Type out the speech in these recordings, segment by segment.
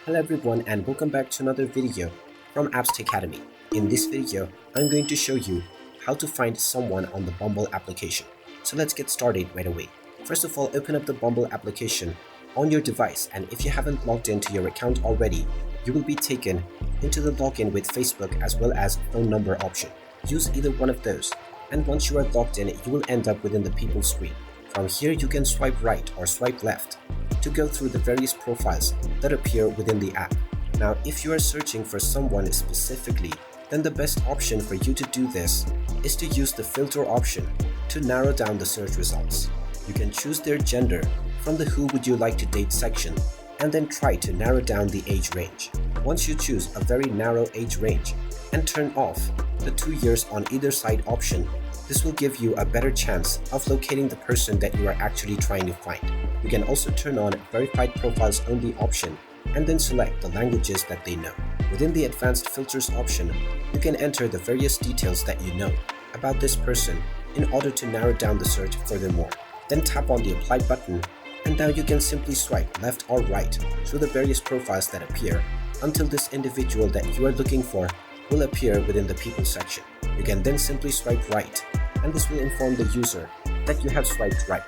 Hello everyone and welcome back to another video from Apps Academy. In this video, I'm going to show you how to find someone on the Bumble application. So let's get started right away. First of all, open up the Bumble application on your device, and if you haven't logged into your account already, you will be taken into the login with Facebook as well as phone number option. Use either one of those, and once you are logged in, you will end up within the people screen. From here, you can swipe right or swipe left to go through the various profiles that appear within the app. Now, if you are searching for someone specifically, then the best option for you to do this is to use the filter option to narrow down the search results. You can choose their gender from the who would you like to date section and then try to narrow down the age range. Once you choose a very narrow age range and turn off the 2 years on either side option, this will give you a better chance of locating the person that you are actually trying to find. You can also turn on verified profiles only option and then select the languages that they know. Within the advanced filters option, you can enter the various details that you know about this person in order to narrow down the search furthermore. Then tap on the apply button, and now you can simply swipe left or right through the various profiles that appear until this individual that you are looking for will appear within the people section. You can then simply swipe right, and this will inform the user that you have swiped right.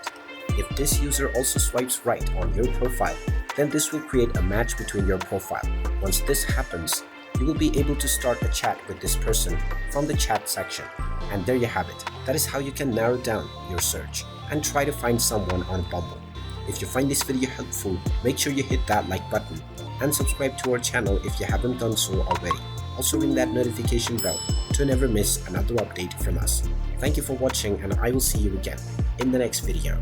If this user also swipes right on your profile, then this will create a match between your profile. Once this happens, you will be able to start a chat with this person from the chat section. And there you have it. That is how you can narrow down your search and try to find someone on Bumble. If you find this video helpful, make sure you hit that like button and subscribe to our channel if you haven't done so already. Also ring that notification bell to never miss another update from us. Thank you for watching, and I will see you again in the next video.